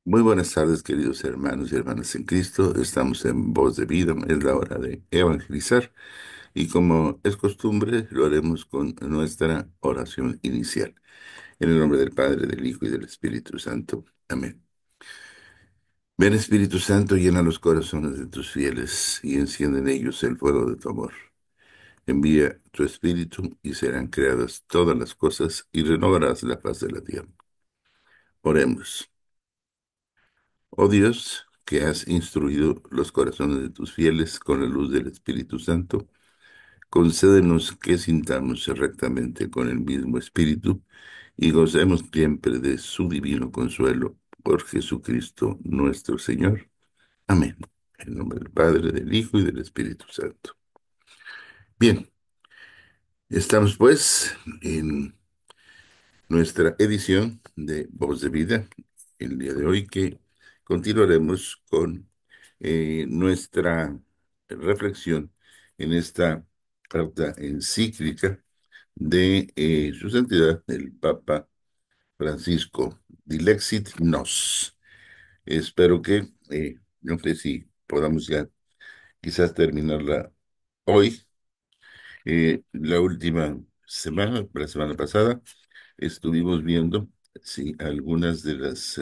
Muy buenas tardes, queridos hermanos y hermanas en Cristo. Estamos en Voz de Vida, es la hora de evangelizar y como es costumbre, lo haremos con nuestra oración inicial. En el nombre del Padre, del Hijo y del Espíritu Santo. Amén. Ven Espíritu Santo, llena los corazones de tus fieles y enciende en ellos el fuego de tu amor. Envía tu Espíritu y serán creadas todas las cosas y renovarás la faz de la tierra. Oremos. Oh Dios, que has instruido los corazones de tus fieles con la luz del Espíritu Santo, concédenos que sintamos rectamente con el mismo Espíritu y gocemos siempre de su divino consuelo por Jesucristo nuestro Señor. Amén. En nombre del Padre, del Hijo y del Espíritu Santo. Bien, estamos pues en nuestra edición de Voz de Vida el día de hoy que continuaremos con nuestra reflexión en esta carta encíclica de Su Santidad el Papa Francisco, Dilexit Nos. Espero que, no sé si podamos ya quizás terminarla hoy. La última semana, la semana pasada, estuvimos viendo sí, algunas de las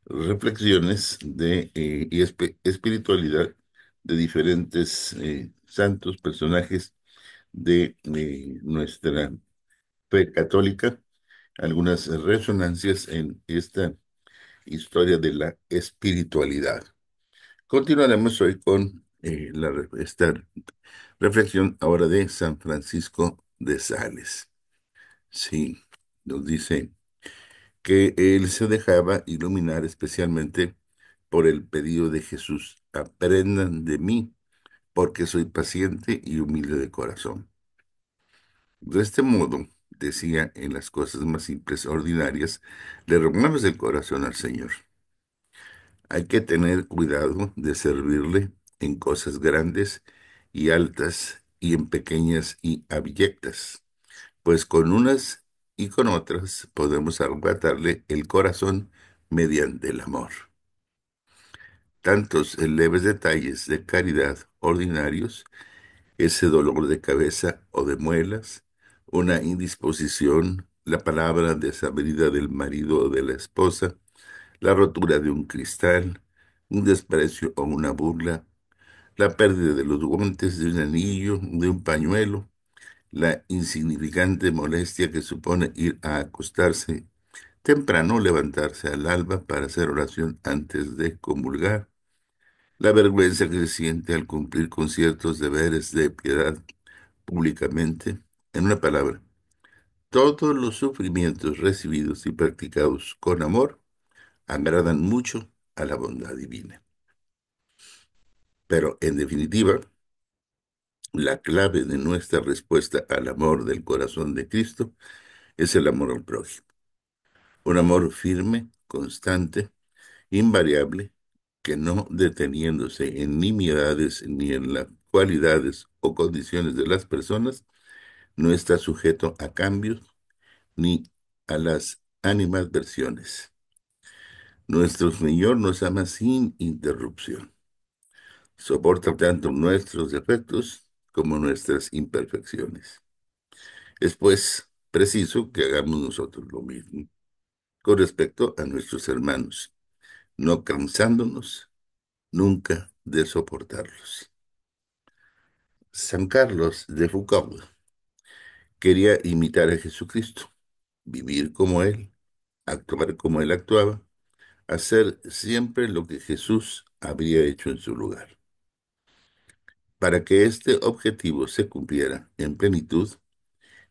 reflexiones de espiritualidad de diferentes santos, personajes de nuestra fe católica, algunas resonancias en esta historia de la espiritualidad. Continuaremos hoy con esta reflexión ahora de San Francisco de Sales. Sí, nos dice que él se dejaba iluminar especialmente por el pedido de Jesús: aprendan de mí, porque soy paciente y humilde de corazón. De este modo, decía, en las cosas más simples, ordinarias, le rogamos el corazón al Señor. Hay que tener cuidado de servirle en cosas grandes y altas y en pequeñas y abyectas, pues con unas y con otras podemos arrebatarle el corazón mediante el amor. Tantos leves detalles de caridad ordinarios, ese dolor de cabeza o de muelas, una indisposición, la palabra desabrida del marido o de la esposa, la rotura de un cristal, un desprecio o una burla, la pérdida de los guantes, de un anillo, de un pañuelo, la insignificante molestia que supone ir a acostarse temprano, levantarse al alba para hacer oración antes de comulgar, la vergüenza que se siente al cumplir con ciertos deberes de piedad públicamente. En una palabra, todos los sufrimientos recibidos y practicados con amor agradan mucho a la bondad divina. Pero, en definitiva, la clave de nuestra respuesta al amor del corazón de Cristo es el amor al prójimo. Un amor firme, constante, invariable, que no deteniéndose en nimiedades ni en las cualidades o condiciones de las personas, no está sujeto a cambios ni a las animadversiones. Nuestro Señor nos ama sin interrupción. Soporta tanto nuestros defectos como nuestras imperfecciones. Es pues preciso que hagamos nosotros lo mismo con respecto a nuestros hermanos, no cansándonos nunca de soportarlos. San Carlos de Foucault quería imitar a Jesucristo, vivir como Él, actuar como Él actuaba, hacer siempre lo que Jesús habría hecho en su lugar. Para que este objetivo se cumpliera en plenitud,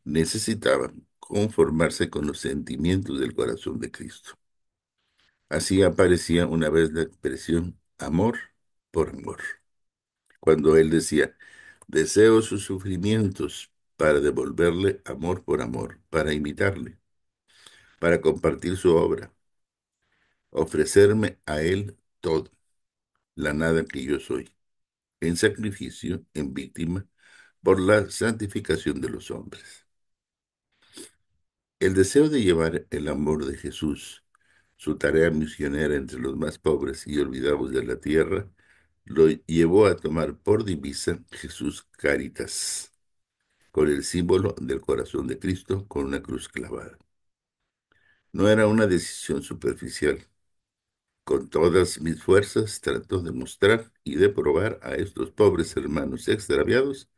necesitaba conformarse con los sentimientos del corazón de Cristo. Así aparecía una vez la expresión amor por amor, cuando Él decía: deseo sus sufrimientos para devolverle amor por amor, para imitarle, para compartir su obra, ofrecerme a Él todo, la nada que yo soy, en sacrificio, en víctima, por la santificación de los hombres. El deseo de llevar el amor de Jesús, Su tarea misionera entre los más pobres y olvidados de la tierra lo llevó a tomar por divisa Jesús Caritas, con el símbolo del corazón de Cristo con una cruz clavada. No era una decisión superficial. Con todas mis fuerzas trato de mostrar y de probar a estos pobres hermanos extraviados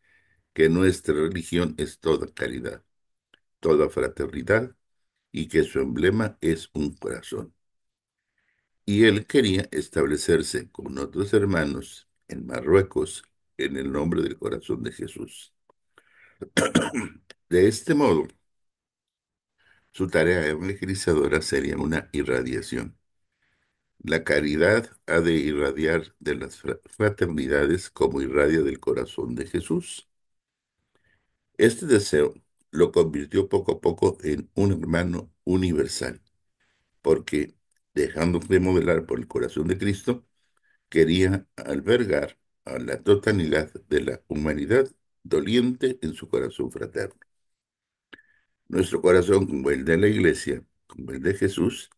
que nuestra religión es toda caridad, toda fraternidad y que su emblema es un corazón. Y él quería establecerse con otros hermanos en Marruecos en el nombre del corazón de Jesús. De este modo, su tarea evangelizadora sería una irradiación. La caridad ha de irradiar de las fraternidades como irradia del corazón de Jesús. Este deseo lo convirtió poco a poco en un hermano universal, porque, dejando de modelar por el corazón de Cristo, quería albergar a la totalidad de la humanidad doliente en su corazón fraterno. Nuestro corazón, como el de la Iglesia, como el de Jesús,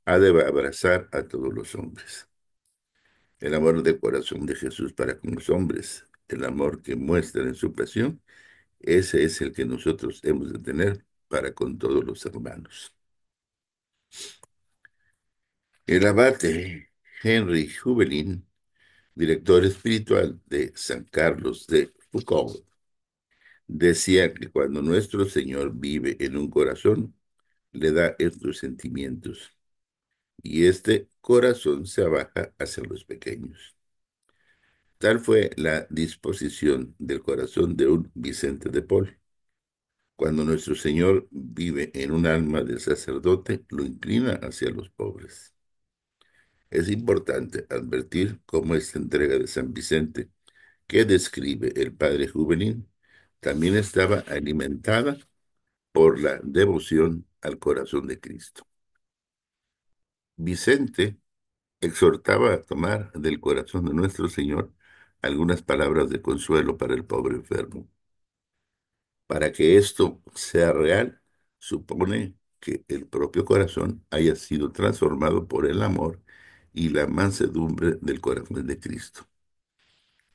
ha de abrazar a todos los hombres. El amor del corazón de Jesús para con los hombres, el amor que muestra en su pasión, ese es el que nosotros hemos de tener para con todos los hermanos. El abate Henry Jubelin, director espiritual de San Carlos de Foucault, decía que cuando nuestro Señor vive en un corazón, le da estos sentimientos, y este corazón se abaja hacia los pequeños. Tal fue la disposición del corazón de un Vicente de Paul. Cuando nuestro Señor vive en un alma del sacerdote, lo inclina hacia los pobres. Es importante advertir cómo esta entrega de San Vicente, que describe el padre Juvenil, también estaba alimentada por la devoción al corazón de Cristo. Vicente exhortaba a tomar del corazón de nuestro Señor algunas palabras de consuelo para el pobre enfermo. Para que esto sea real, supone que el propio corazón haya sido transformado por el amor y la mansedumbre del corazón de Cristo.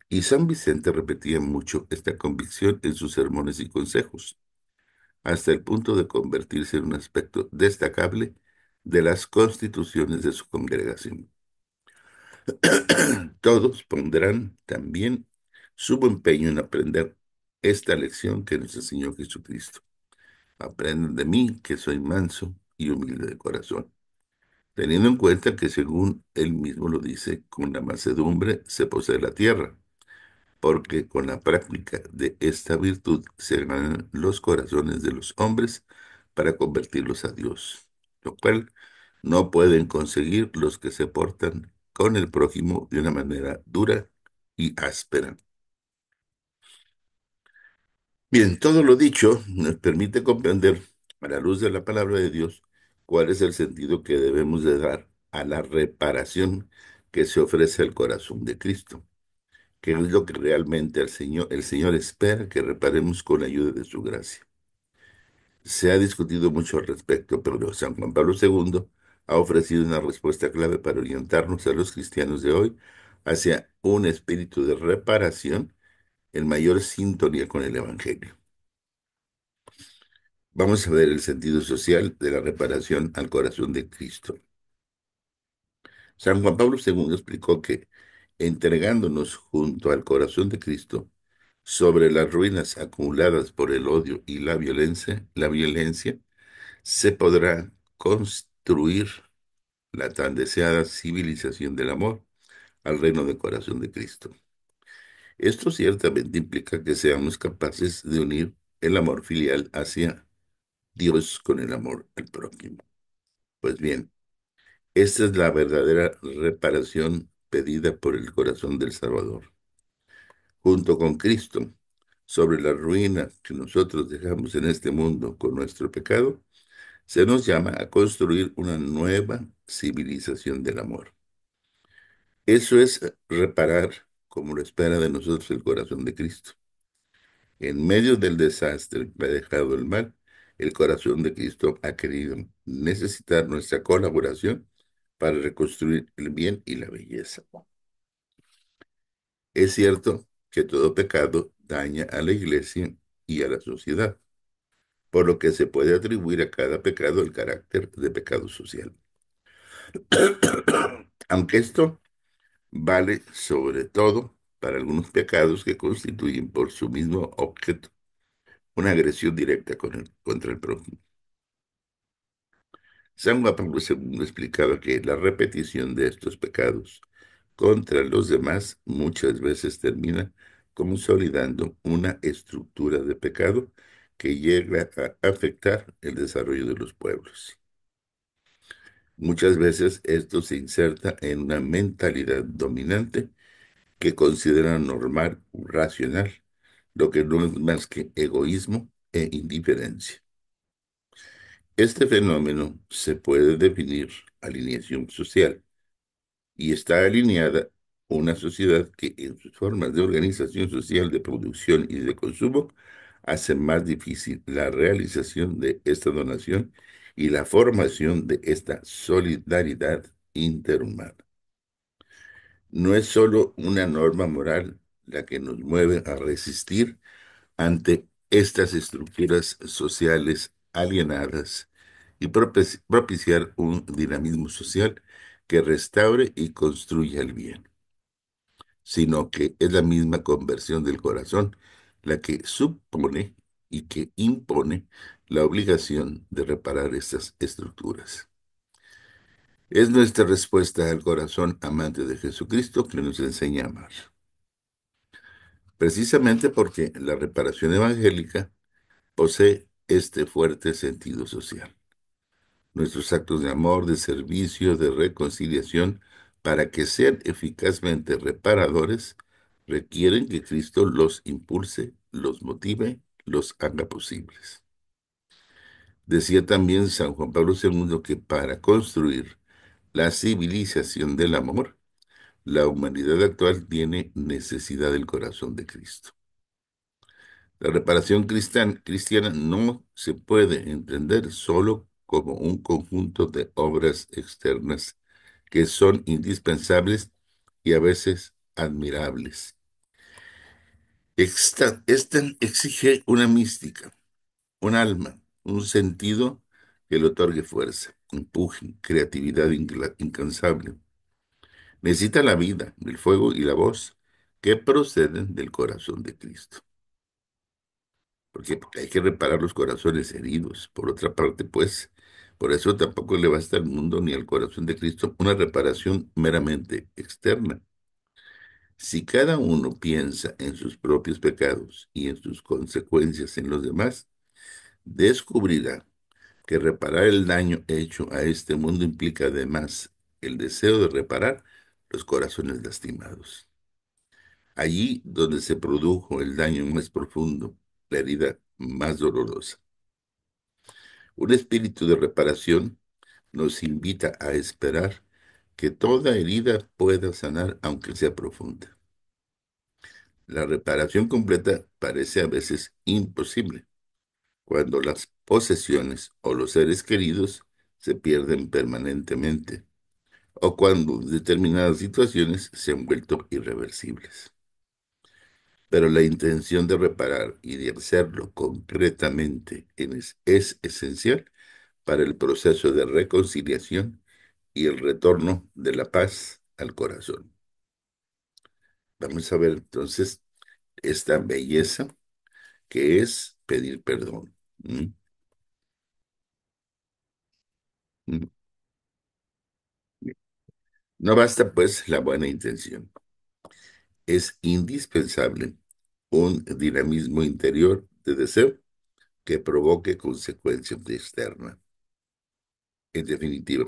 Y San Vicente repetía mucho esta convicción en sus sermones y consejos, hasta el punto de convertirse en un aspecto destacable de las constituciones de su congregación. Todos pondrán también su empeño en aprender esta lección que nos enseñó Jesucristo. Aprenden de mí, que soy manso y humilde de corazón, teniendo en cuenta que, según él mismo lo dice, con la mansedumbre se posee la tierra, porque con la práctica de esta virtud se ganan los corazones de los hombres para convertirlos a Dios, lo cual no pueden conseguir los que se portan con el prójimo de una manera dura y áspera. Bien, todo lo dicho nos permite comprender, a la luz de la palabra de Dios, cuál es el sentido que debemos de dar a la reparación que se ofrece al corazón de Cristo, que es lo que realmente el Señor espera que reparemos con la ayuda de su gracia. Se ha discutido mucho al respecto, pero San Juan Pablo II ha ofrecido una respuesta clave para orientarnos a los cristianos de hoy hacia un espíritu de reparación en mayor sintonía con el Evangelio. Vamos a ver el sentido social de la reparación al corazón de Cristo. San Juan Pablo II explicó que, entregándonos junto al corazón de Cristo sobre las ruinas acumuladas por el odio y la violencia, se podrá construir la tan deseada civilización del amor al reino del corazón de Cristo. Esto ciertamente implica que seamos capaces de unir el amor filial hacia Dios con el amor al prójimo. Pues bien, esta es la verdadera reparación pedida por el corazón del Salvador. Junto con Cristo, sobre la ruina que nosotros dejamos en este mundo con nuestro pecado, se nos llama a construir una nueva civilización del amor. Eso es reparar como lo espera de nosotros el corazón de Cristo. En medio del desastre que ha dejado el mal, el corazón de Cristo ha querido necesitar nuestra colaboración para reconstruir el bien y la belleza. Es cierto que todo pecado daña a la iglesia y a la sociedad, por lo que se puede atribuir a cada pecado el carácter de pecado social. Aunque esto vale sobre todo para algunos pecados que constituyen por su mismo objeto una agresión directa contra el prójimo. San Juan Pablo II explicaba que la repetición de estos pecados contra los demás muchas veces termina consolidando una estructura de pecado que llega a afectar el desarrollo de los pueblos. Muchas veces esto se inserta en una mentalidad dominante que considera normal o racional, lo que no es más que egoísmo e indiferencia. Este fenómeno se puede definir alineación social y está alineada una sociedad que en sus formas de organización social, de producción y de consumo hace más difícil la realización de esta donación y la formación de esta solidaridad interhumana. No es solo una norma moral la que nos mueve a resistir ante estas estructuras sociales alienadas y propiciar un dinamismo social que restaure y construya el bien, sino que es la misma conversión del corazón la que supone y que impone la obligación de reparar estas estructuras. Es nuestra respuesta al corazón amante de Jesucristo que nos enseña a amar. Precisamente porque la reparación evangélica posee este fuerte sentido social. Nuestros actos de amor, de servicio, de reconciliación, para que sean eficazmente reparadores, requieren que Cristo los impulse, los motive, los haga posibles. Decía también San Juan Pablo II que para construir la civilización del amor, la humanidad actual tiene necesidad del corazón de Cristo. La reparación cristiana no se puede entender solo como un conjunto de obras externas que son indispensables y a veces admirables. Esta exige una mística, un alma, un sentido que le otorgue fuerza, empuje, creatividad incansable. Necesita la vida, el fuego y la voz que proceden del corazón de Cristo. Porque hay que reparar los corazones heridos. Por otra parte, pues, por eso tampoco le basta al mundo ni al corazón de Cristo una reparación meramente externa. Si cada uno piensa en sus propios pecados y en sus consecuencias en los demás, descubrirá que reparar el daño hecho a este mundo implica además el deseo de reparar los corazones lastimados. Allí donde se produjo el daño más profundo, la herida más dolorosa. Un espíritu de reparación nos invita a esperar que toda herida pueda sanar aunque sea profunda. La reparación completa parece a veces imposible cuando las posesiones o los seres queridos se pierden permanentemente o cuando determinadas situaciones se han vuelto irreversibles. Pero la intención de reparar y de hacerlo concretamente es esencial para el proceso de reconciliación y el retorno de la paz al corazón. Vamos a ver entonces esta belleza que es pedir perdón. ¿Mm? ¿Mm? No basta pues la buena intención. Es indispensable un dinamismo interior de deseo que provoque consecuencias externas. En definitiva,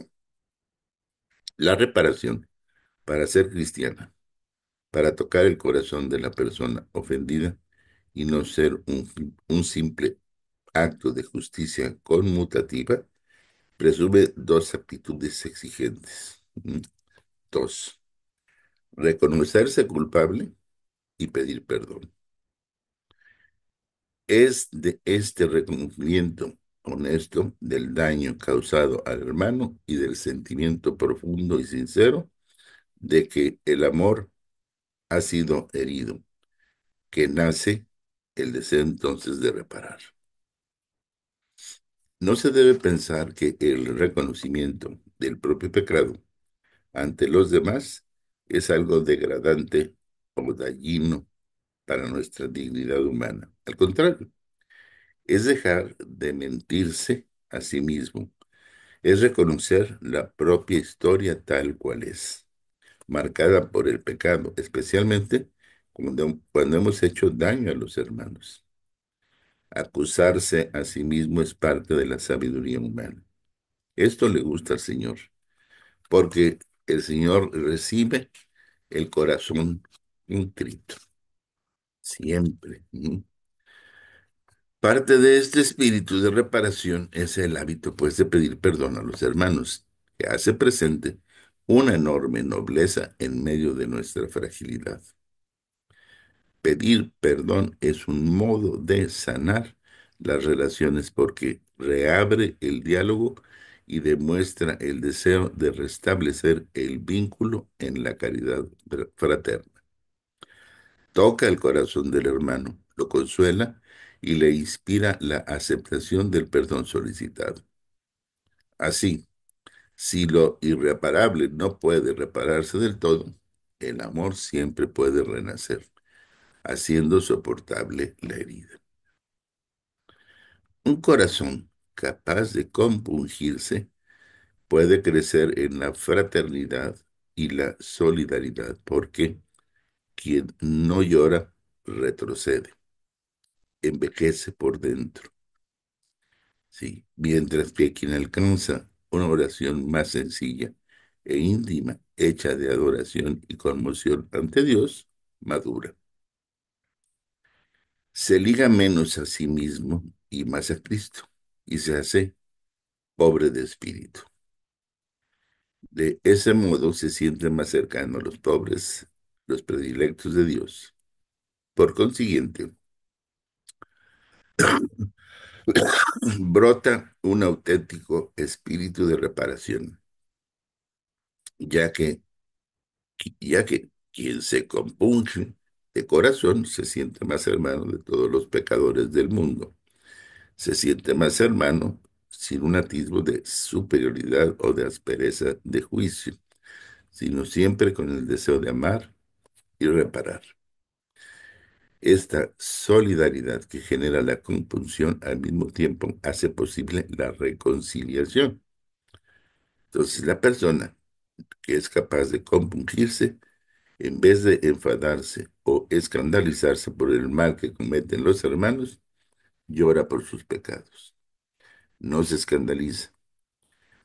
la reparación para ser cristiana, para tocar el corazón de la persona ofendida y no ser un simple acto de justicia conmutativa, presume dos actitudes exigentes. Dos, reconocerse culpable y pedir perdón. Es de este reconocimiento honesto del daño causado al hermano y del sentimiento profundo y sincero de que el amor ha sido herido, que nace el deseo entonces de reparar. No se debe pensar que el reconocimiento del propio pecado ante los demás es algo degradante o dañino para nuestra dignidad humana. Al contrario, es dejar de mentirse a sí mismo, es reconocer la propia historia tal cual es, marcada por el pecado, especialmente cuando hemos hecho daño a los hermanos. Acusarse a sí mismo es parte de la sabiduría humana. Esto le gusta al Señor, porque el Señor recibe el corazón contrito, siempre. Parte de este espíritu de reparación es el hábito, pues, de pedir perdón a los hermanos, que hace presente una enorme nobleza en medio de nuestra fragilidad. Pedir perdón es un modo de sanar las relaciones porque reabre el diálogo y demuestra el deseo de restablecer el vínculo en la caridad fraterna. Toca el corazón del hermano, lo consuela y le inspira la aceptación del perdón solicitado. Así, si lo irreparable no puede repararse del todo, el amor siempre puede renacer, haciendo soportable la herida. Un corazón capaz de compungirse puede crecer en la fraternidad y la solidaridad, porque quien no llora retrocede, envejece por dentro. Sí, mientras que quien alcanza una oración más sencilla e íntima, hecha de adoración y conmoción ante Dios, madura. Se liga menos a sí mismo y más a Cristo, y se hace pobre de espíritu. De ese modo se siente más cercano a los pobres, los predilectos de Dios. Por consiguiente, brota un auténtico espíritu de reparación, ya que, ya que quien se compunge de corazón se siente más hermano de todos los pecadores del mundo. Se siente más hermano sin un atisbo de superioridad o de aspereza de juicio, sino siempre con el deseo de amar y reparar. Esta solidaridad que genera la compunción al mismo tiempo hace posible la reconciliación. Entonces, la persona que es capaz de compungirse, en vez de enfadarse o escandalizarse por el mal que cometen los hermanos, llora por sus pecados. No se escandaliza.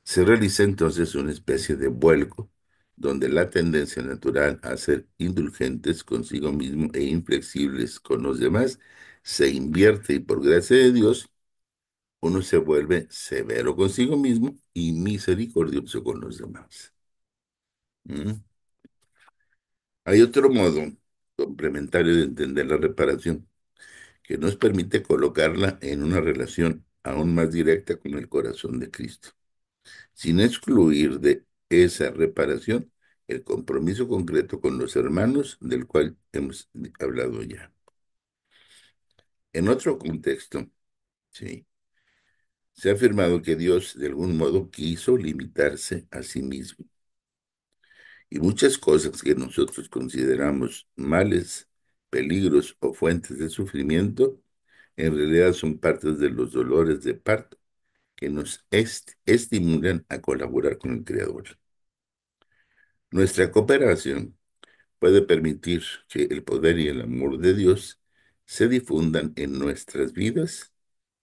Se realiza entonces una especie de vuelco, donde la tendencia natural a ser indulgentes consigo mismo e inflexibles con los demás se invierte y por gracia de Dios uno se vuelve severo consigo mismo y misericordioso con los demás. ¿Mm? Hay otro modo complementario de entender la reparación que nos permite colocarla en una relación aún más directa con el corazón de Cristo, sin excluir de esa reparación el compromiso concreto con los hermanos del cual hemos hablado ya. En otro contexto, sí, se ha afirmado que Dios de algún modo quiso limitarse a sí mismo y muchas cosas que nosotros consideramos males, peligros o fuentes de sufrimiento, en realidad son partes de los dolores de parto que nos estimulan a colaborar con el Creador. Nuestra cooperación puede permitir que el poder y el amor de Dios se difundan en nuestras vidas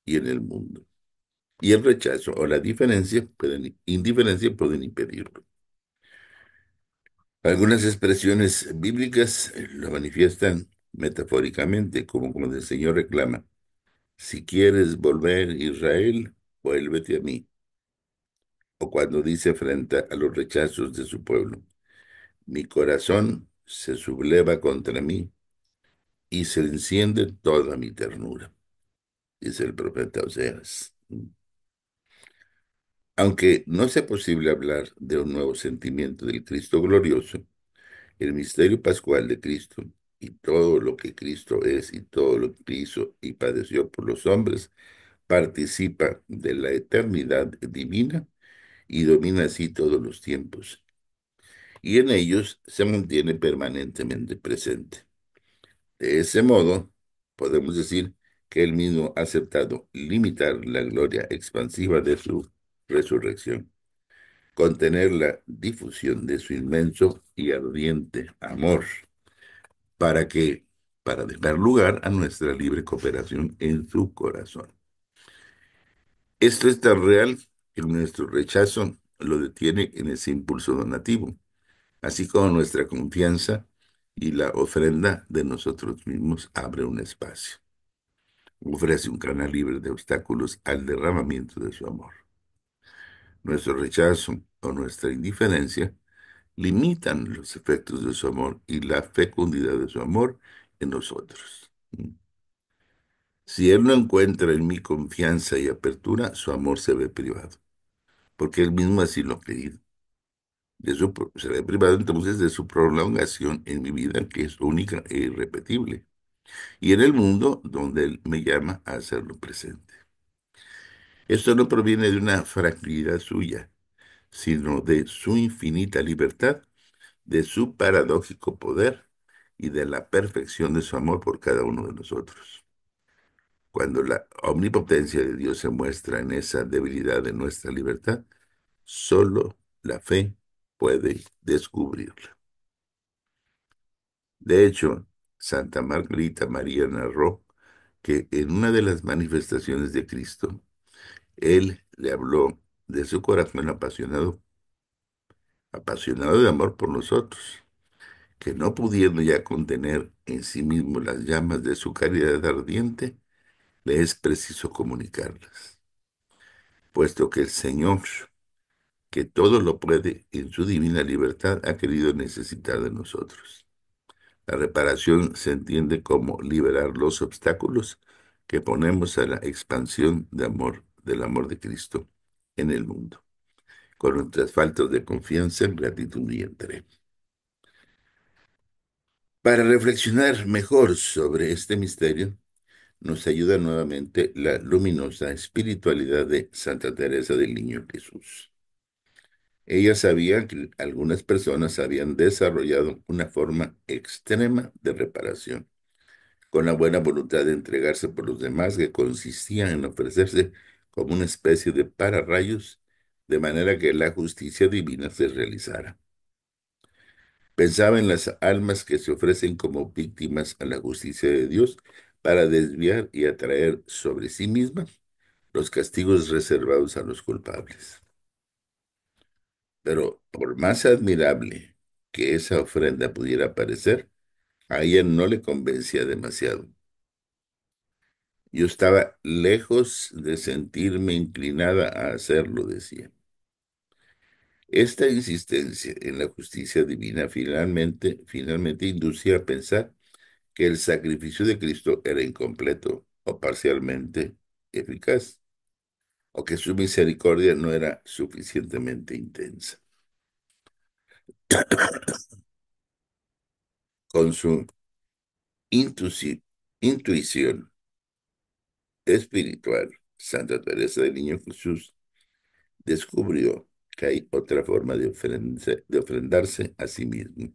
y en el mundo. Y el rechazo o la indiferencia pueden impedirlo. Algunas expresiones bíblicas lo manifiestan metafóricamente, como cuando el Señor reclama, si quieres volver, Israel, vuélvete a mí. O cuando dice frente a los rechazos de su pueblo, mi corazón se subleva contra mí y se enciende toda mi ternura, dice el profeta Oseas. Aunque no sea posible hablar de un nuevo sentimiento del Cristo glorioso, el misterio pascual de Cristo y todo lo que Cristo es y todo lo que hizo y padeció por los hombres participa de la eternidad divina y domina así todos los tiempos, y en ellos se mantiene permanentemente presente. De ese modo, podemos decir que él mismo ha aceptado limitar la gloria expansiva de su resurrección, contener la difusión de su inmenso y ardiente amor, para que, para dejar lugar a nuestra libre cooperación en su corazón. Esto es tan real que nuestro rechazo lo detiene en ese impulso donativo, así como nuestra confianza y la ofrenda de nosotros mismos abre un espacio, ofrece un canal libre de obstáculos al derramamiento de su amor. Nuestro rechazo o nuestra indiferencia limitan los efectos de su amor y la fecundidad de su amor en nosotros. Si Él no encuentra en mí confianza y apertura, su amor se ve privado, porque Él mismo así lo ha pedido. Se ve privado entonces de su prolongación en mi vida, que es única e irrepetible, y en el mundo donde Él me llama a hacerlo presente. Esto no proviene de una fragilidad suya, sino de su infinita libertad, de su paradójico poder y de la perfección de su amor por cada uno de nosotros. Cuando la omnipotencia de Dios se muestra en esa debilidad de nuestra libertad, solo la fe puede descubrirla. De hecho, Santa Margarita María narró que en una de las manifestaciones de Cristo, Él le habló de su corazón apasionado, apasionado de amor por nosotros, que no pudiendo ya contener en sí mismo las llamas de su caridad ardiente, le es preciso comunicarlas, puesto que el Señor, que todo lo puede en su divina libertad, ha querido necesitar de nosotros. La reparación se entiende como liberar los obstáculos que ponemos a la expansión de amor, del amor de Cristo en el mundo, con nuestras faltas de confianza, gratitud y entrega. Para reflexionar mejor sobre este misterio, nos ayuda nuevamente la luminosa espiritualidad de Santa Teresa del Niño Jesús. Ella sabía que algunas personas habían desarrollado una forma extrema de reparación, con la buena voluntad de entregarse por los demás, que consistía en ofrecerse como una especie de pararrayos, de manera que la justicia divina se realizara. Pensaba en las almas que se ofrecen como víctimas a la justicia de Dios para desviar y atraer sobre sí mismas los castigos reservados a los culpables. Pero por más admirable que esa ofrenda pudiera parecer, a ella no le convencía demasiado. Yo estaba lejos de sentirme inclinada a hacerlo, decía. Esta insistencia en la justicia divina finalmente inducía a pensar que el sacrificio de Cristo era incompleto o parcialmente eficaz, o que su misericordia no era suficientemente intensa. Con su intuición espiritual, Santa Teresa del Niño Jesús descubrió que hay otra forma de ofrendarse a sí mismo,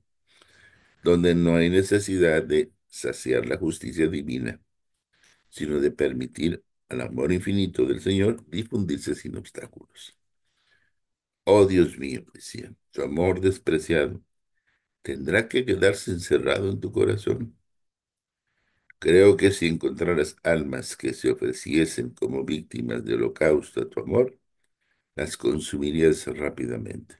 donde no hay necesidad de saciar la justicia divina, sino de permitir al amor infinito del Señor difundirse sin obstáculos. Oh Dios mío, decía, tu amor despreciado tendrá que quedarse encerrado en tu corazón. Creo que si encontraras almas que se ofreciesen como víctimas de holocausto a tu amor, las consumirías rápidamente.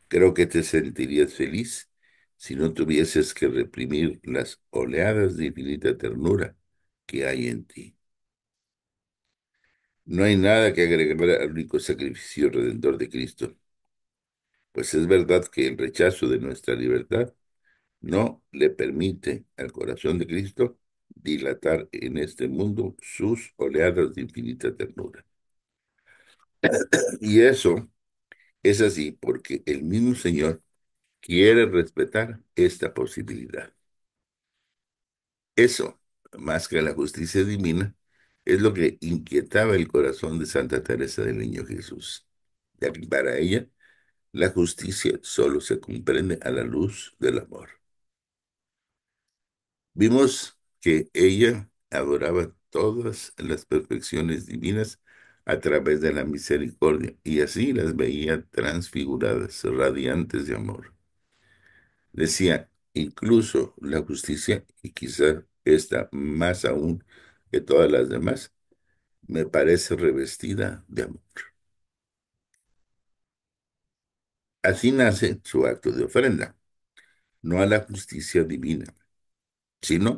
Creo que te sentirías feliz si no tuvieses que reprimir las oleadas de infinita ternura que hay en ti. No hay nada que agregar al único sacrificio redentor de Cristo, pues es verdad que el rechazo de nuestra libertad no le permite al corazón de Cristo dilatar en este mundo sus oleadas de infinita ternura. Y eso es así porque el mismo Señor quiere respetar esta posibilidad. Eso, más que la justicia divina, es lo que inquietaba el corazón de Santa Teresa del Niño Jesús, ya que para ella la justicia solo se comprende a la luz del amor. Vimos que ella adoraba todas las perfecciones divinas a través de la misericordia y así las veía transfiguradas, radiantes de amor. Decía, incluso la justicia, y quizá esta más aún que todas las demás, me parece revestida de amor. Así nace su acto de ofrenda, no a la justicia divina, sino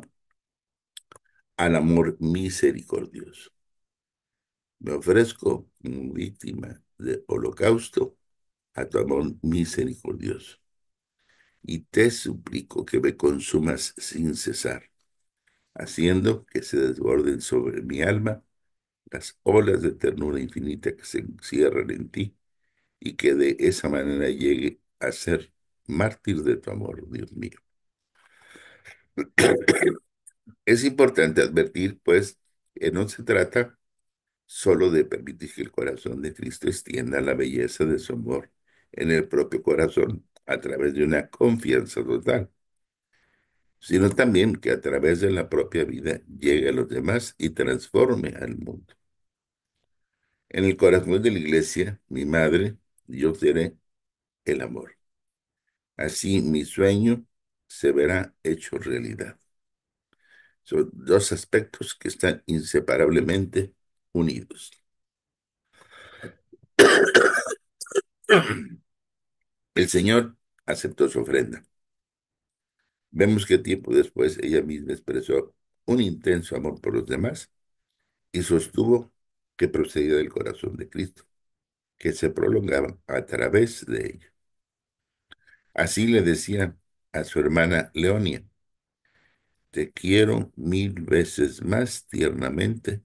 al amor misericordioso. Me ofrezco como víctima de holocausto a tu amor misericordioso y te suplico que me consumas sin cesar, haciendo que se desborden sobre mi alma las olas de ternura infinita que se encierran en ti y que de esa manera llegue a ser mártir de tu amor, Dios mío. Es importante advertir, pues, que no se trata solo de permitir que el corazón de Cristo extienda la belleza de su amor en el propio corazón a través de una confianza total, sino también que a través de la propia vida llegue a los demás y transforme al mundo. En el corazón de la iglesia, mi madre, yo seré el amor. Así mi sueño se verá hecho realidad. Son dos aspectos que están inseparablemente unidos. El Señor aceptó su ofrenda. Vemos que tiempo después ella misma expresó un intenso amor por los demás y sostuvo que procedía del corazón de Cristo, que se prolongaba a través de ella. Así le decía a su hermana Leonia, te quiero 1000 veces más tiernamente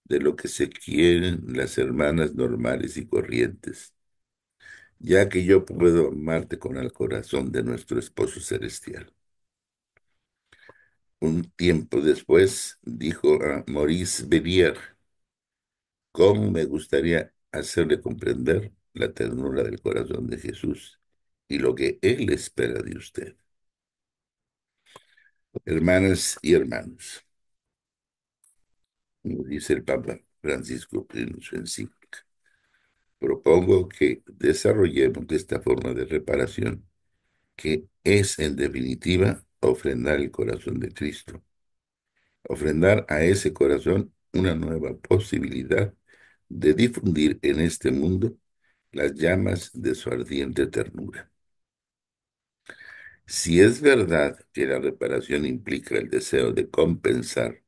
de lo que se quieren las hermanas normales y corrientes, ya que yo puedo amarte con el corazón de nuestro esposo celestial. Un tiempo después dijo a Maurice Bellier, cómo me gustaría hacerle comprender la ternura del corazón de Jesús y lo que Él espera de usted. Hermanas y hermanos, como dice el Papa Francisco en su encíclica, propongo que desarrollemos esta forma de reparación, que es en definitiva ofrendar el corazón de Cristo, ofrendar a ese corazón una nueva posibilidad de difundir en este mundo las llamas de su ardiente ternura. Si es verdad que la reparación implica el deseo de compensar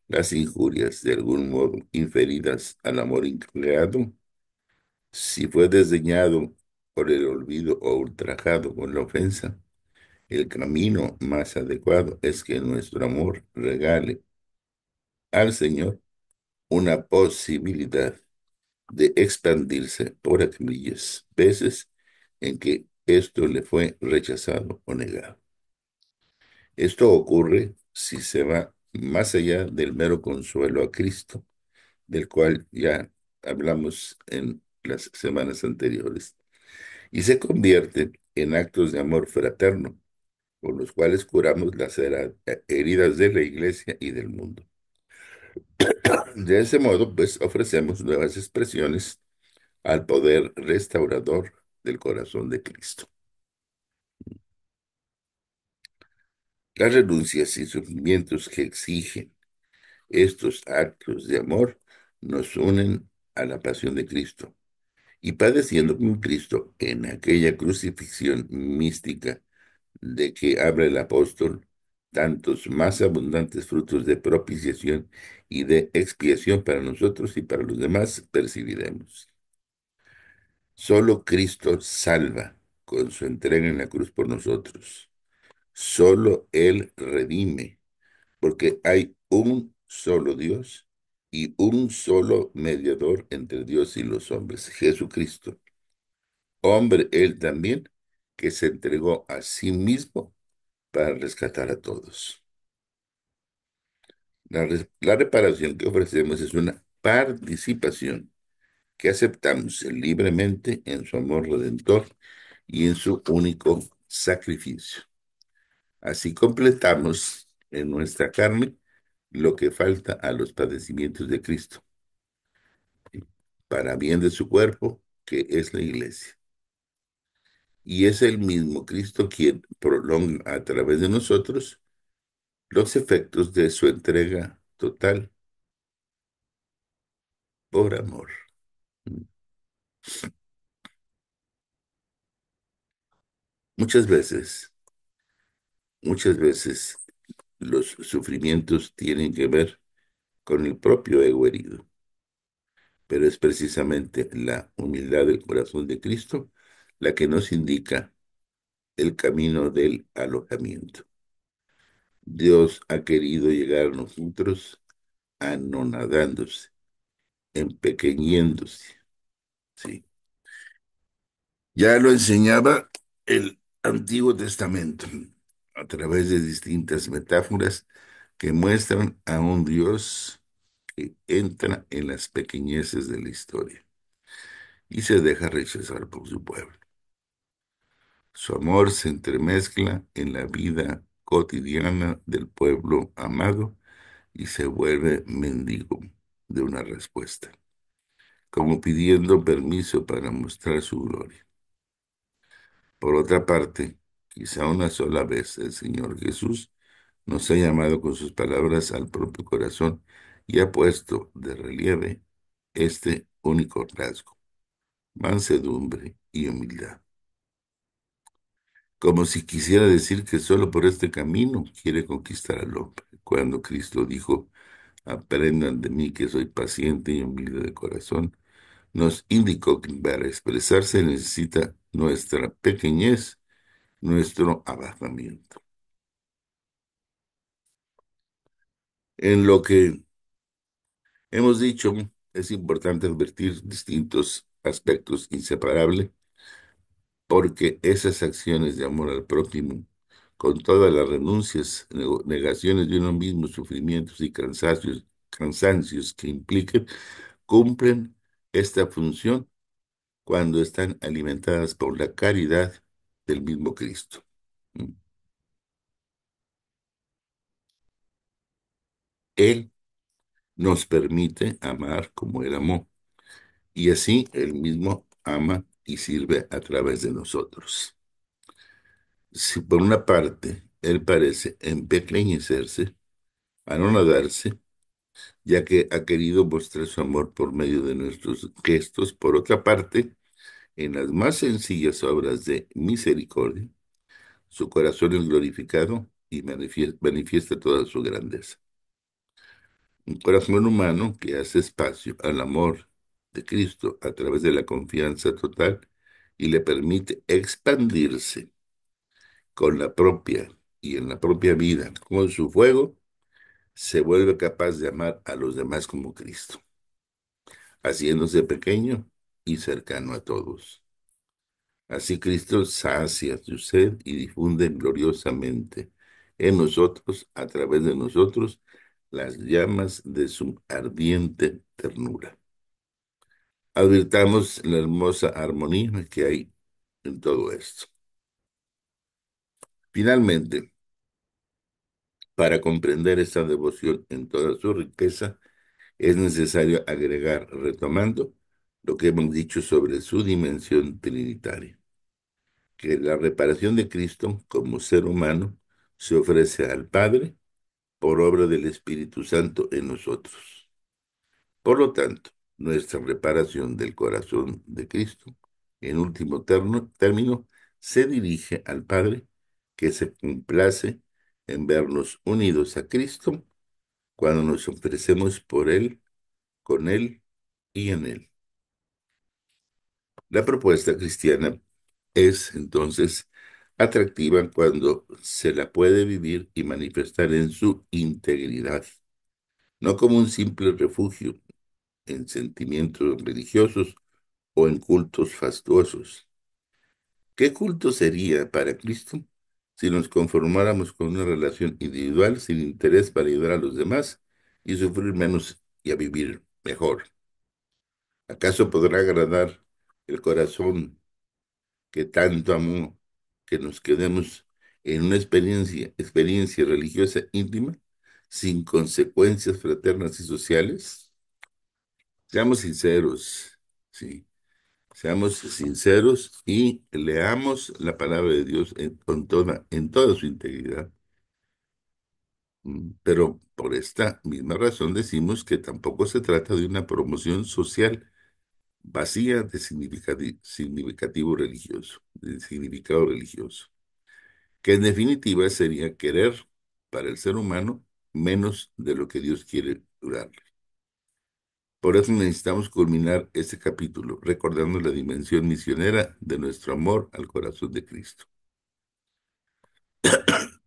las injurias de algún modo inferidas al amor increado, si fue desdeñado por el olvido o ultrajado con la ofensa, el camino más adecuado es que nuestro amor regale al Señor una posibilidad de expandirse por aquellas veces en que esto le fue rechazado o negado. Esto ocurre si se va más allá del mero consuelo a Cristo, del cual ya hablamos en las semanas anteriores, y se convierte en actos de amor fraterno, por los cuales curamos las heridas de la iglesia y del mundo. De ese modo, pues ofrecemos nuevas expresiones al poder restaurador del corazón de Cristo. Las renuncias y sufrimientos que exigen estos actos de amor nos unen a la pasión de Cristo y padeciendo con Cristo en aquella crucifixión mística de que habla el apóstol, tantos más abundantes frutos de propiciación y de expiación para nosotros y para los demás percibiremos. Solo Cristo salva con su entrega en la cruz por nosotros. Solo Él redime, porque hay un solo Dios y un solo mediador entre Dios y los hombres, Jesucristo. Hombre él también, que se entregó a sí mismo para rescatar a todos. La reparación que ofrecemos es una participación que aceptamos libremente en su amor redentor y en su único sacrificio. Así completamos en nuestra carne lo que falta a los padecimientos de Cristo, para bien de su cuerpo, que es la iglesia. Y es el mismo Cristo quien prolonga a través de nosotros los efectos de su entrega total por amor. Muchas veces, muchas veces los sufrimientos tienen que ver con el propio ego herido, pero es precisamente la humildad del corazón de Cristo la que nos indica el camino del alojamiento. Dios ha querido llegar a nosotros anonadándose, empequeñiéndose. Sí. Ya lo enseñaba el Antiguo Testamento a través de distintas metáforas que muestran a un Dios que entra en las pequeñeces de la historia y se deja rechazar por su pueblo. Su amor se entremezcla en la vida cotidiana del pueblo amado y se vuelve mendigo de una respuesta, como pidiendo permiso para mostrar su gloria. Por otra parte, quizá una sola vez el Señor Jesús nos ha llamado con sus palabras al propio corazón y ha puesto de relieve este único rasgo: mansedumbre y humildad. Como si quisiera decir que solo por este camino quiere conquistar al hombre. Cuando Cristo dijo, aprendan de mí que soy paciente y humilde de corazón, nos indicó que para expresarse necesita nuestra pequeñez, nuestro abajamiento. En lo que hemos dicho, es importante advertir distintos aspectos inseparables, porque esas acciones de amor al prójimo, con todas las renuncias, negaciones de uno mismo, sufrimientos y cansancios que impliquen, cumplen esta función cuando están alimentadas por la caridad del mismo Cristo. ¿Mm? Él nos permite amar como Él amó, y así Él mismo ama y sirve a través de nosotros. Si por una parte Él parece empequeñecerse, anonadarse, ya que ha querido mostrar su amor por medio de nuestros gestos, por otra parte, en las más sencillas obras de misericordia, su corazón es glorificado y manifiesta toda su grandeza. Un corazón humano que hace espacio al amor de Cristo a través de la confianza total y le permite expandirse con la propia y en la propia vida, con su fuego, se vuelve capaz de amar a los demás como Cristo, haciéndose pequeño y cercano a todos. Así Cristo sacia su sed y difunde gloriosamente en nosotros, a través de nosotros, las llamas de su ardiente ternura. Advirtamos la hermosa armonía que hay en todo esto. Finalmente, para comprender esta devoción en toda su riqueza, es necesario agregar, retomando lo que hemos dicho sobre su dimensión trinitaria, que la reparación de Cristo como ser humano se ofrece al Padre por obra del Espíritu Santo en nosotros. Por lo tanto, nuestra reparación del corazón de Cristo, en último término, se dirige al Padre, que se complace en vernos unidos a Cristo cuando nos ofrecemos por Él, con Él y en Él. La propuesta cristiana es entonces atractiva cuando se la puede vivir y manifestar en su integridad, no como un simple refugio en sentimientos religiosos o en cultos fastuosos. ¿Qué culto sería para Cristo si nos conformáramos con una relación individual sin interés para ayudar a los demás y sufrir menos y a vivir mejor? ¿Acaso podrá agradar el corazón que tanto amó que nos quedemos en una experiencia religiosa íntima sin consecuencias fraternas y sociales? Seamos sinceros, sí. Seamos sinceros y leamos la palabra de Dios en toda su integridad. Pero por esta misma razón decimos que tampoco se trata de una promoción social vacía de significativo religioso, de significado religioso, que en definitiva sería querer para el ser humano menos de lo que Dios quiere darle. Por eso necesitamos culminar este capítulo recordando la dimensión misionera de nuestro amor al corazón de Cristo.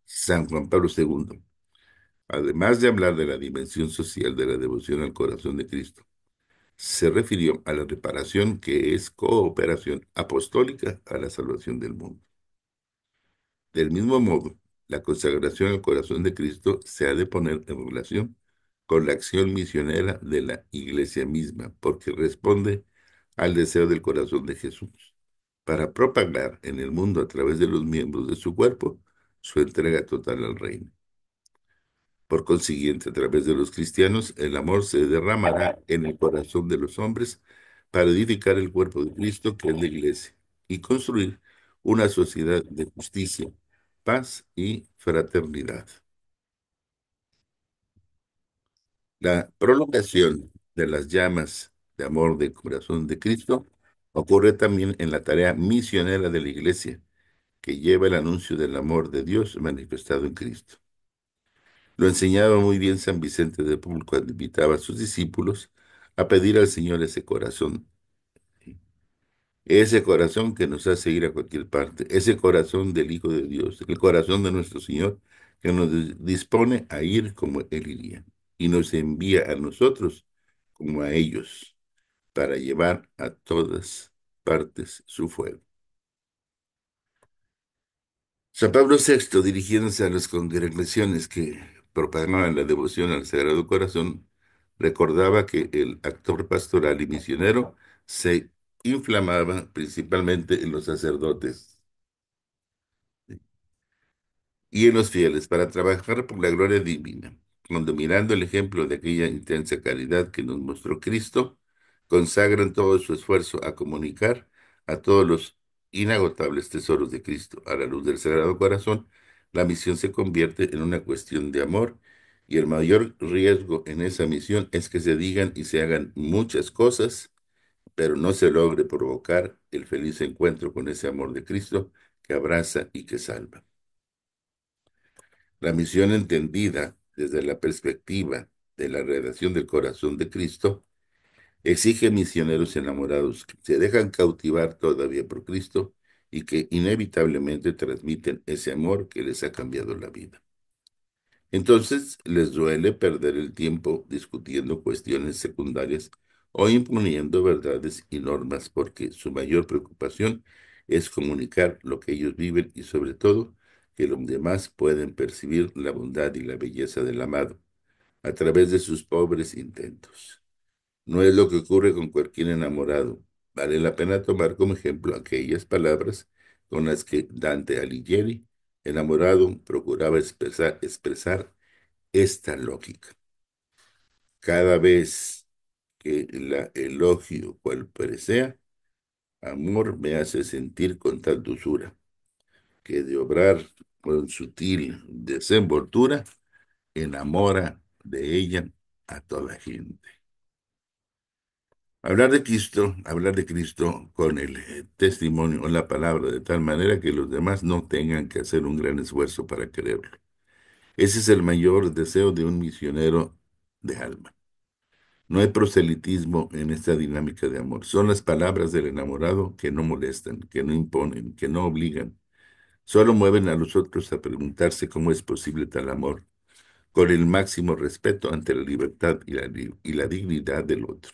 San Juan Pablo II, además de hablar de la dimensión social de la devoción al corazón de Cristo, se refirió a la reparación que es cooperación apostólica a la salvación del mundo. Del mismo modo, la consagración al corazón de Cristo se ha de poner en relación con la acción misionera de la Iglesia misma, porque responde al deseo del corazón de Jesús para propagar en el mundo a través de los miembros de su cuerpo su entrega total al reino. Por consiguiente, a través de los cristianos, el amor se derramará en el corazón de los hombres para edificar el cuerpo de Cristo, que es la Iglesia, y construir una sociedad de justicia, paz y fraternidad. La prolongación de las llamas de amor del corazón de Cristo ocurre también en la tarea misionera de la Iglesia, que lleva el anuncio del amor de Dios manifestado en Cristo. Lo enseñaba muy bien San Vicente de Paul cuando invitaba a sus discípulos a pedir al Señor ese corazón que nos hace ir a cualquier parte, ese corazón del Hijo de Dios, el corazón de nuestro Señor, que nos dispone a ir como Él iría y nos envía a nosotros como a ellos para llevar a todas partes su fuego. San Pablo VI, dirigiéndose a las congregaciones que propagaban la devoción al Sagrado Corazón, recordaba que el actor pastoral y misionero se inflamaba principalmente en los sacerdotes y en los fieles para trabajar por la gloria divina, cuando mirando el ejemplo de aquella intensa caridad que nos mostró Cristo, consagran todo su esfuerzo a comunicar a todos los inagotables tesoros de Cristo. A la luz del Sagrado Corazón, la misión se convierte en una cuestión de amor y el mayor riesgo en esa misión es que se digan y se hagan muchas cosas, pero no se logre provocar el feliz encuentro con ese amor de Cristo que abraza y que salva. La misión entendida desde la perspectiva de la redacción del corazón de Cristo exige misioneros enamorados que se dejan cautivar todavía por Cristo y que inevitablemente transmiten ese amor que les ha cambiado la vida. Entonces les duele perder el tiempo discutiendo cuestiones secundarias o imponiendo verdades y normas porque su mayor preocupación es comunicar lo que ellos viven y sobre todo que los demás pueden percibir la bondad y la belleza del amado a través de sus pobres intentos. No es lo que ocurre con cualquier enamorado. Vale la pena tomar como ejemplo aquellas palabras con las que Dante Alighieri, enamorado, procuraba expresar esta lógica. Cada vez que la elogio cual presea, amor me hace sentir con tal dulzura, que de obrar con sutil desenvoltura, enamora de ella a toda gente. Hablar de Cristo con el testimonio o la palabra de tal manera que los demás no tengan que hacer un gran esfuerzo para creerlo. Ese es el mayor deseo de un misionero de alma. No hay proselitismo en esta dinámica de amor. Son las palabras del enamorado que no molestan, que no imponen, que no obligan. Solo mueven a los otros a preguntarse cómo es posible tal amor, con el máximo respeto ante la libertad y la dignidad del otro.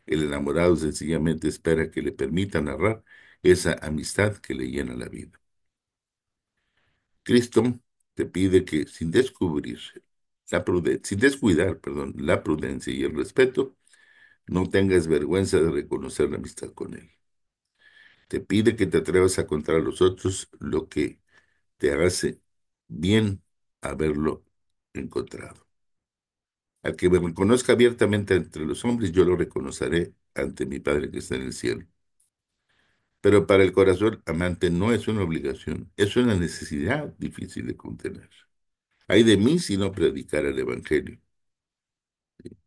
El enamorado sencillamente espera que le permita narrar esa amistad que le llena la vida. Cristo te pide que sin descuidar, perdón, la prudencia y el respeto, no tengas vergüenza de reconocer la amistad con Él. Te pide que te atrevas a contar a los otros lo que te hace bien haberlo encontrado. Al que me reconozca abiertamente entre los hombres, yo lo reconoceré ante mi Padre que está en el cielo. Pero para el corazón amante no es una obligación, es una necesidad difícil de contener. Ay de mí si no predicara el Evangelio.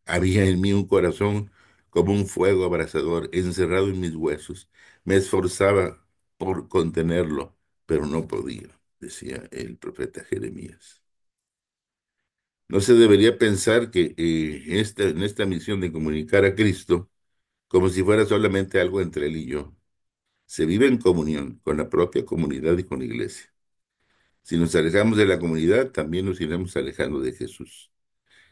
Había en mí un corazón como un fuego abrasador encerrado en mis huesos. Me esforzaba por contenerlo, pero no podía, decía el profeta Jeremías. No se debería pensar que en esta misión de comunicar a Cristo como si fuera solamente algo entre él y yo. Se vive en comunión con la propia comunidad y con la iglesia. Si nos alejamos de la comunidad, también nos iremos alejando de Jesús.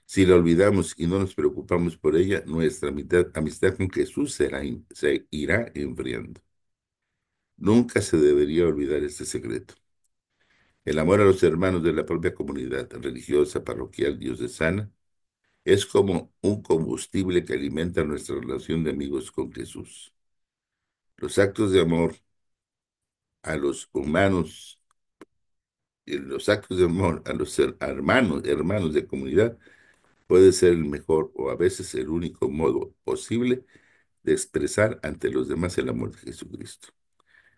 Si la olvidamos y no nos preocupamos por ella, nuestra amistad con Jesús se irá enfriando. Nunca se debería olvidar este secreto. El amor a los hermanos de la propia comunidad religiosa, parroquial, diocesana, es como un combustible que alimenta nuestra relación de amigos con Jesús. Los actos de amor a los humanos, los actos de amor a los hermanos de comunidad puede ser el mejor o a veces el único modo posible de expresar ante los demás el amor de Jesucristo.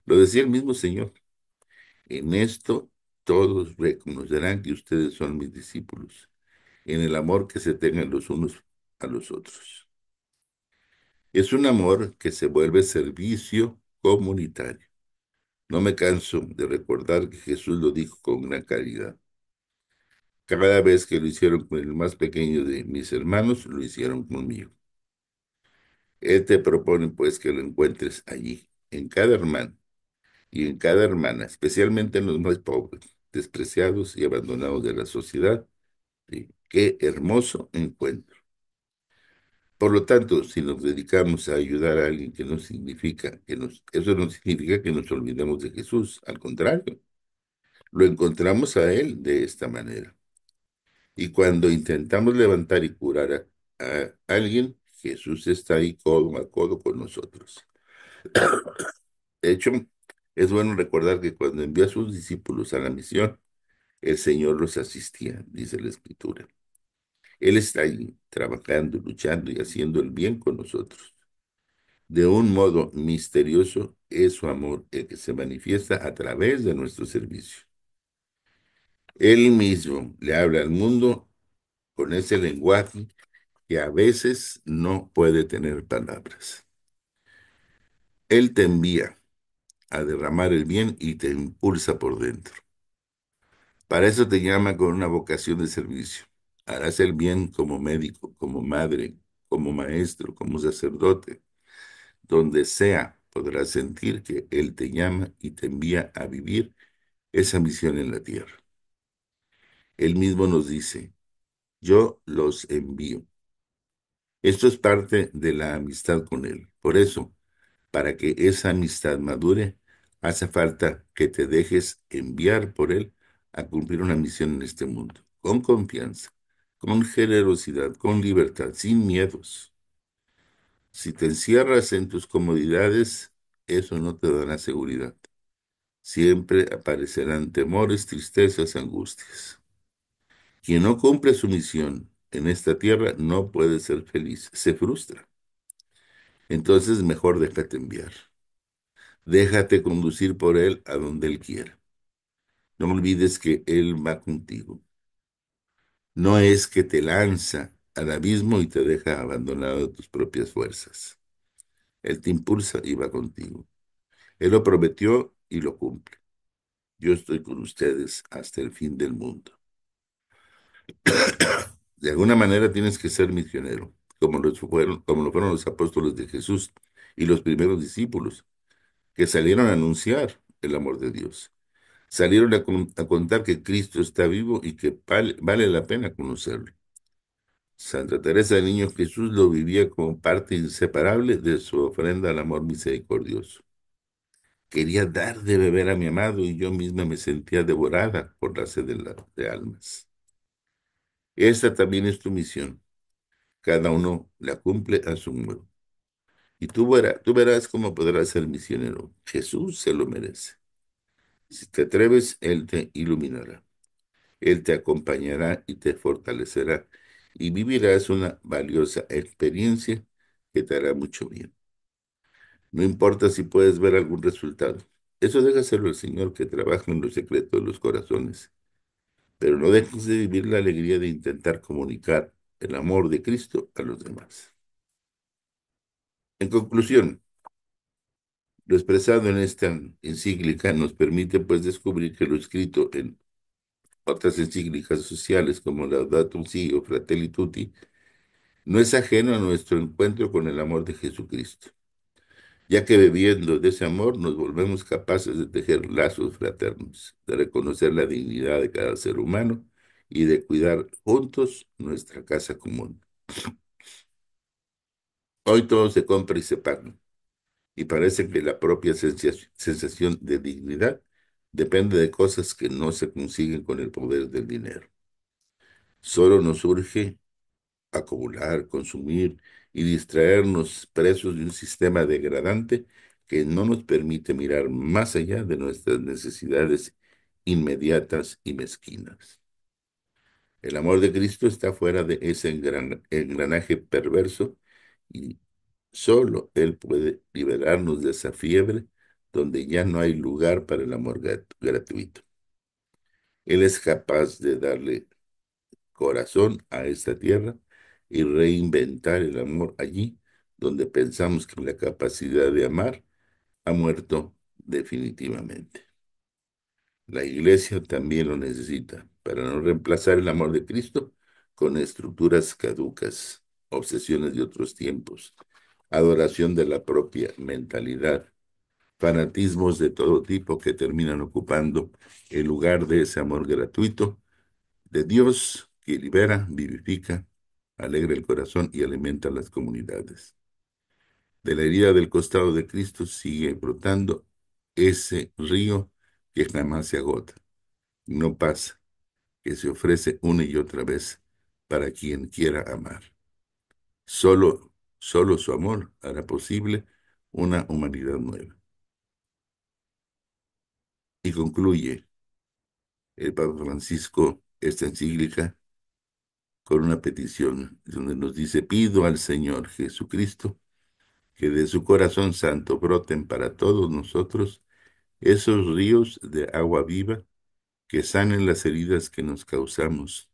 Lo decía el mismo Señor, en esto todos reconocerán que ustedes son mis discípulos, en el amor que se tengan los unos a los otros. Es un amor que se vuelve servicio comunitario. No me canso de recordar que Jesús lo dijo con gran caridad. Cada vez que lo hicieron con el más pequeño de mis hermanos, lo hicieron conmigo. Él te propone pues que lo encuentres allí, en cada hermano y en cada hermana, especialmente en los más pobres, despreciados y abandonados de la sociedad. Sí, qué hermoso encuentro. Por lo tanto, si nos dedicamos a ayudar a alguien que no significa eso no significa que nos olvidemos de Jesús, al contrario, lo encontramos a Él de esta manera. Y cuando intentamos levantar y curar a alguien, Jesús está ahí codo a codo con nosotros. De hecho, es bueno recordar que cuando envió a sus discípulos a la misión, el Señor los asistía, dice la Escritura. Él está ahí trabajando, luchando y haciendo el bien con nosotros. De un modo misterioso es su amor el que se manifiesta a través de nuestro servicio. Él mismo le habla al mundo con ese lenguaje que a veces no puede tener palabras. Él te envía a derramar el bien y te impulsa por dentro. Para eso te llama con una vocación de servicio. Harás el bien como médico, como madre, como maestro, como sacerdote. Donde sea, podrás sentir que Él te llama y te envía a vivir esa misión en la tierra. Él mismo nos dice, yo los envío. Esto es parte de la amistad con Él. Por eso, para que esa amistad madure, hace falta que te dejes enviar por Él a cumplir una misión en este mundo, con confianza, con generosidad, con libertad, sin miedos. Si te encierras en tus comodidades, eso no te dará seguridad. Siempre aparecerán temores, tristezas, angustias. Quien no cumple su misión en esta tierra no puede ser feliz, se frustra. Entonces mejor déjate enviar. Déjate conducir por Él a donde Él quiera. No olvides que Él va contigo. No es que te lanza al abismo y te deja abandonado a tus propias fuerzas. Él te impulsa y va contigo. Él lo prometió y lo cumple. Yo estoy con ustedes hasta el fin del mundo. De alguna manera tienes que ser misionero, como lo fueron los apóstoles de Jesús y los primeros discípulos que salieron a anunciar el amor de Dios. Salieron a contar que Cristo está vivo y que vale la pena conocerlo. Santa Teresa del Niño Jesús lo vivía como parte inseparable de su ofrenda al amor misericordioso. Quería dar de beber a mi amado y yo misma me sentía devorada por la sed de almas. Esta también es tu misión. Cada uno la cumple a su modo. Y tú verás cómo podrás ser misionero. Jesús se lo merece. Si te atreves, Él te iluminará. Él te acompañará y te fortalecerá. Y vivirás una valiosa experiencia que te hará mucho bien. No importa si puedes ver algún resultado. Eso déjaselo al Señor que trabaja en los secretos de los corazones. Pero no dejes de vivir la alegría de intentar comunicar el amor de Cristo a los demás. En conclusión, lo expresado en esta encíclica nos permite pues descubrir que lo escrito en otras encíclicas sociales como Laudato Si o Fratelli Tutti no es ajeno a nuestro encuentro con el amor de Jesucristo, ya que bebiendo de ese amor nos volvemos capaces de tejer lazos fraternos, de reconocer la dignidad de cada ser humano y de cuidar juntos nuestra casa común. Hoy todo se compra y se paga, y parece que la propia sensación de dignidad depende de cosas que no se consiguen con el poder del dinero. Solo nos urge acumular, consumir y distraernos presos de un sistema degradante que no nos permite mirar más allá de nuestras necesidades inmediatas y mezquinas. El amor de Cristo está fuera de ese engranaje perverso y solo Él puede liberarnos de esa fiebre donde ya no hay lugar para el amor gratuito. Él es capaz de darle corazón a esta tierra y reinventar el amor allí donde pensamos que la capacidad de amar ha muerto definitivamente. La iglesia también lo necesita para no reemplazar el amor de Cristo con estructuras caducas, obsesiones de otros tiempos, adoración de la propia mentalidad, fanatismos de todo tipo que terminan ocupando el lugar de ese amor gratuito de Dios que libera, vivifica, alegra el corazón y alimenta las comunidades. De la herida del costado de Cristo sigue brotando ese río que jamás se agota, no pasa, que se ofrece una y otra vez para quien quiera amar. Solo su amor hará posible una humanidad nueva. Y concluye el Papa Francisco esta encíclica con una petición donde nos dice: pido al Señor Jesucristo que de su corazón santo broten para todos nosotros esos ríos de agua viva que sanen las heridas que nos causamos,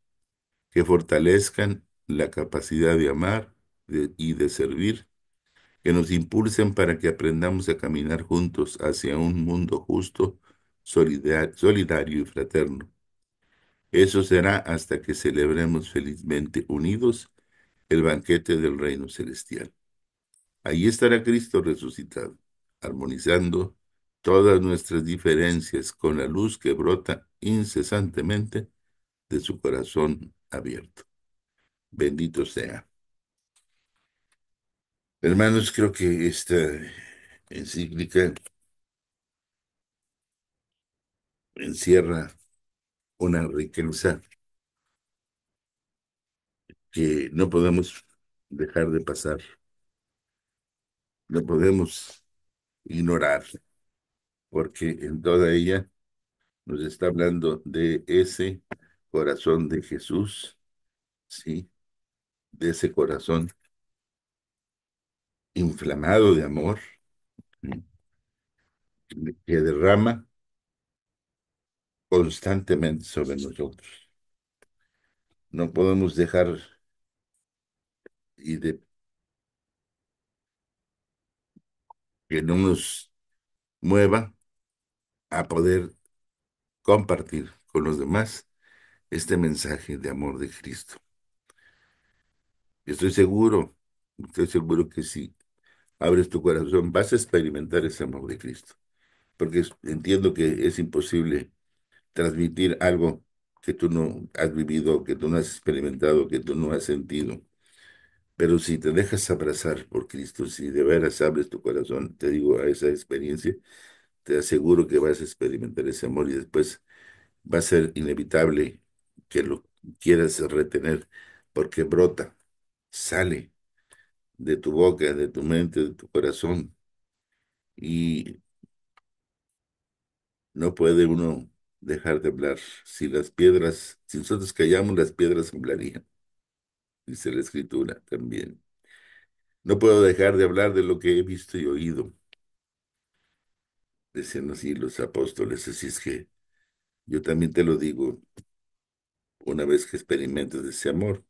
que fortalezcan la capacidad de amar y de servir, que nos impulsen para que aprendamos a caminar juntos hacia un mundo justo, solidario y fraterno. Eso será hasta que celebremos felizmente unidos el banquete del reino celestial. Allí estará Cristo resucitado, armonizando todas nuestras diferencias con la luz que brota incesantemente de su corazón abierto. Bendito sea. Hermanos, creo que esta encíclica encierra una riqueza que no podemos dejar de pasar, no podemos ignorar, porque en toda ella nos está hablando de ese corazón de Jesús, ¿sí? De ese corazón inflamado de amor, ¿sí? Que derrama constantemente sobre nosotros. No podemos dejar y de que no nos mueva a poder compartir con los demás este mensaje de amor de Cristo. Estoy seguro, estoy seguro que si abres tu corazón vas a experimentar ese amor de Cristo, porque entiendo que es imposible transmitir algo que tú no has vivido, que tú no has experimentado, que tú no has sentido. Pero si te dejas abrazar por Cristo, si de veras abres tu corazón, te digo, a esa experiencia, te aseguro que vas a experimentar ese amor y después va a ser inevitable que lo quieras retener porque brota, sale de tu boca, de tu mente, de tu corazón y no puede uno dejar de hablar. Si las piedras, si nosotros callamos, las piedras hablarían, dice la escritura también. No puedo dejar de hablar de lo que he visto y oído, decían así los apóstoles. Así es que yo también te lo digo, una vez que experimentes ese amor,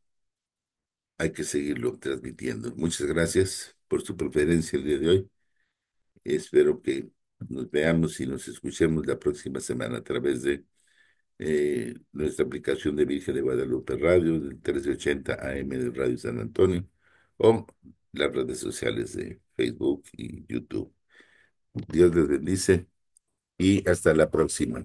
hay que seguirlo transmitiendo. Muchas gracias por su preferencia el día de hoy. Espero que nos veamos y nos escuchemos la próxima semana a través de nuestra aplicación de Virgen de Guadalupe Radio, del 1380 AM de Radio San Antonio, o las redes sociales de Facebook y YouTube. Dios les bendice y hasta la próxima.